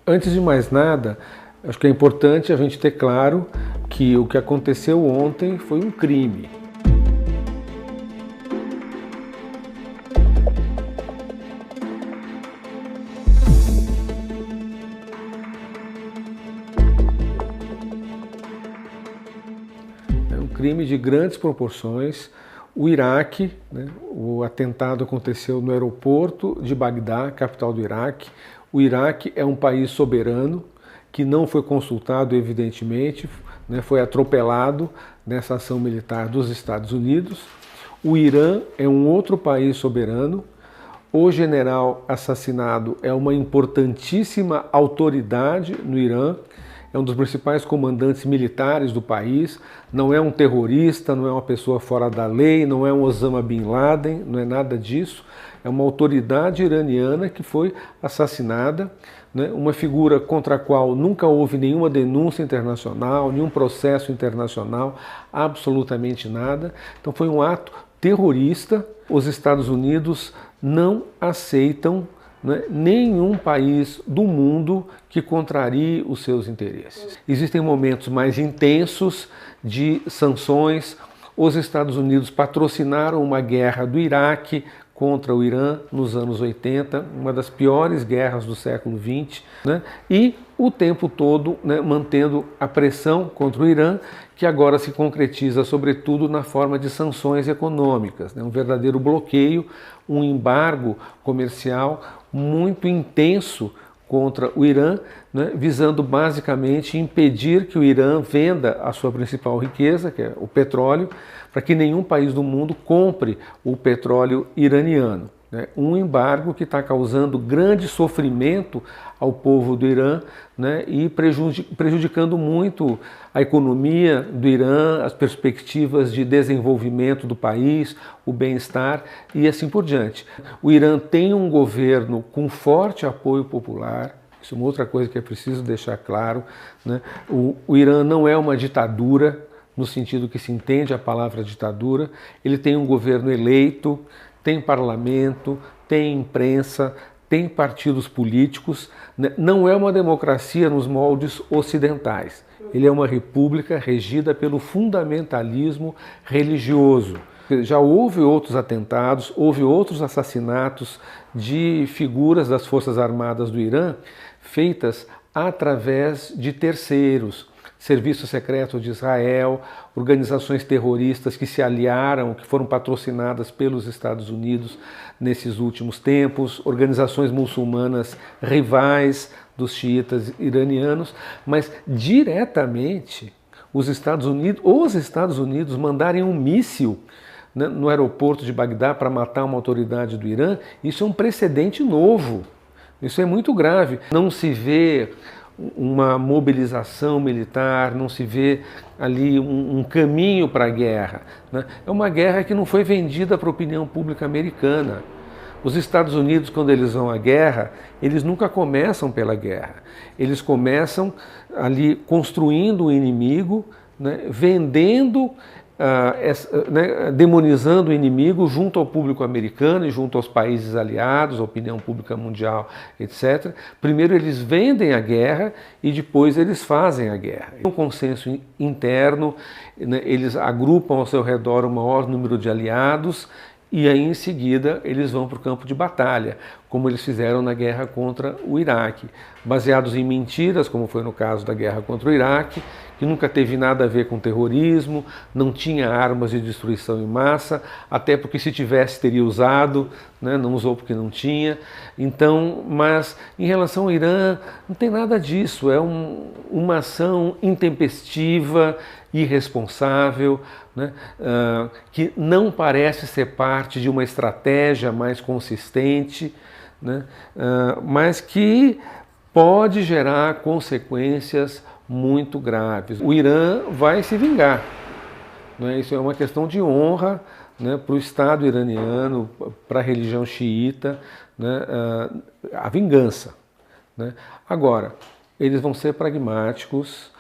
Antes de mais nada, acho que é importante a gente ter claro que o que aconteceu ontem foi um crime. É um crime de grandes proporções. O Iraque, o atentado aconteceu no aeroporto de Bagdá, capital do Iraque. O Iraque é um país soberano, que não foi consultado, evidentemente, foi atropelado nessa ação militar dos Estados Unidos. O Irã é um outro país soberano. O general assassinado é uma importantíssima autoridade no Irã, é um dos principais comandantes militares do país, não é um terrorista, não é uma pessoa fora da lei, não é um Osama Bin Laden, não é nada disso, é uma autoridade iraniana que foi assassinada, uma figura contra a qual nunca houve nenhuma denúncia internacional, nenhum processo internacional, absolutamente nada. Então foi um ato terrorista. Os Estados Unidos não aceitam nenhum país do mundo que contrarie os seus interesses. Existem momentos mais intensos de sanções. Os Estados Unidos patrocinaram uma guerra do Iraque contra o Irã nos anos 80, uma das piores guerras do século XX, e o tempo todo mantendo a pressão contra o Irã, que agora se concretiza sobretudo na forma de sanções econômicas, um verdadeiro bloqueio, um embargo comercial muito intenso contra o Irã, visando basicamente impedir que o Irã venda a sua principal riqueza, que é o petróleo, para que nenhum país do mundo compre o petróleo iraniano. Um embargo que está causando grande sofrimento ao povo do Irã, e prejudicando muito a economia do Irã, as perspectivas de desenvolvimento do país, o bem-estar e assim por diante. O Irã tem um governo com forte apoio popular. Isso é uma outra coisa que é preciso deixar claro. O Irã não é uma ditadura, no sentido que se entende a palavra ditadura. Ele tem um governo eleito, tem parlamento, tem imprensa, tem partidos políticos. Não é uma democracia nos moldes ocidentais. Ele é uma república regida pelo fundamentalismo religioso. Já houve outros atentados, houve outros assassinatos de figuras das Forças Armadas do Irã feitas através de terceiros. Serviço Secreto de Israel, organizações terroristas que se aliaram, que foram patrocinadas pelos Estados Unidos nesses últimos tempos, organizações muçulmanas rivais dos xiitas iranianos, mas diretamente os Estados Unidos mandarem um míssil no aeroporto de Bagdá para matar uma autoridade do Irã, isso é um precedente novo, isso é muito grave. Não se vê uma mobilização militar, não se vê ali um caminho para a guerra. É uma guerra que não foi vendida para a opinião pública americana. Os Estados Unidos, quando eles vão à guerra, eles nunca começam pela guerra. Eles começam ali construindo o inimigo, vendendo, demonizando o inimigo junto ao público americano e junto aos países aliados, a opinião pública mundial, etc. Primeiro eles vendem a guerra e depois eles fazem a guerra. Um consenso interno, eles agrupam ao seu redor o maior número de aliados e aí em seguida eles vão para o campo de batalha, como eles fizeram na guerra contra o Iraque, baseados em mentiras, como foi no caso da guerra contra o Iraque, que nunca teve nada a ver com terrorismo, não tinha armas de destruição em massa, até porque se tivesse teria usado, não usou porque não tinha. Então, mas em relação ao Irã, não tem nada disso, é uma ação intempestiva, irresponsável, que não parece ser parte de uma estratégia mais consistente, mas que pode gerar consequências muito graves. O Irã vai se vingar. Isso é uma questão de honra para o Estado iraniano, para a religião xiita, a vingança. Agora, eles vão ser pragmáticos,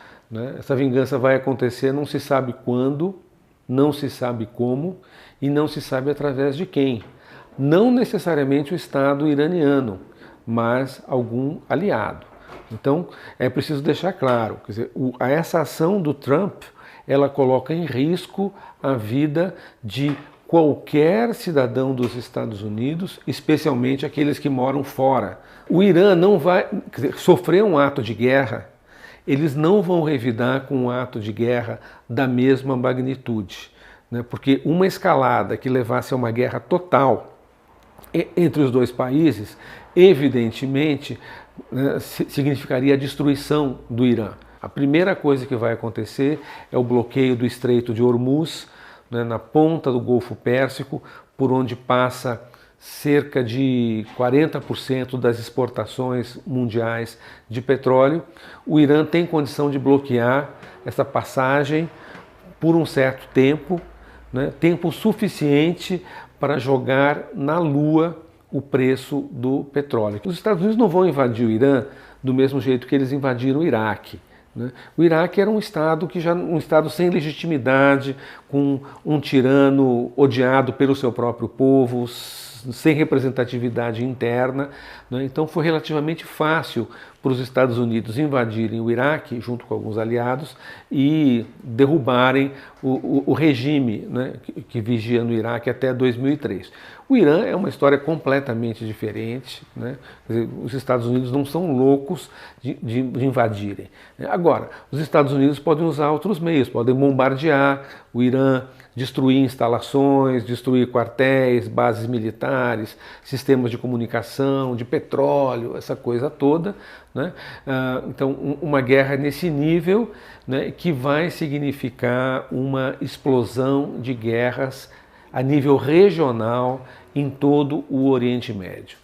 essa vingança vai acontecer, não se sabe quando, não se sabe como e não se sabe através de quem. Não necessariamente o Estado iraniano, mas algum aliado. Então, é preciso deixar claro, quer dizer, essa ação do Trump, ela coloca em risco a vida de qualquer cidadão dos Estados Unidos, especialmente aqueles que moram fora. O Irã não vai, quer dizer, sofrer um ato de guerra, eles não vão revidar com um ato de guerra da mesma magnitude, né? Porque uma escalada que levasse a uma guerra total entre os dois países, evidentemente, né, significaria a destruição do Irã. A primeira coisa que vai acontecer é o bloqueio do Estreito de Hormuz, né, na ponta do Golfo Pérsico, por onde passa cerca de 40% das exportações mundiais de petróleo. O Irã tem condição de bloquear essa passagem por um certo tempo, né, tempo suficiente para jogar na lua o preço do petróleo. Os Estados Unidos não vão invadir o Irã do mesmo jeito que eles invadiram o Iraque, né? O Iraque era um estado um estado sem legitimidade, com um tirano odiado pelo seu próprio povo, sem representatividade interna, né? Então foi relativamente fácil para os Estados Unidos invadirem o Iraque, junto com alguns aliados, e derrubarem o regime, né, que vigia no Iraque até 2003. O Irã é uma história completamente diferente, né? Quer dizer, os Estados Unidos não são loucos de invadirem. Agora, os Estados Unidos podem usar outros meios, podem bombardear o Irã, destruir instalações, destruir quartéis, bases militares, sistemas de comunicação, de petróleo, essa coisa toda, né? Então, uma guerra nesse nível, né, que vai significar uma explosão de guerras a nível regional em todo o Oriente Médio.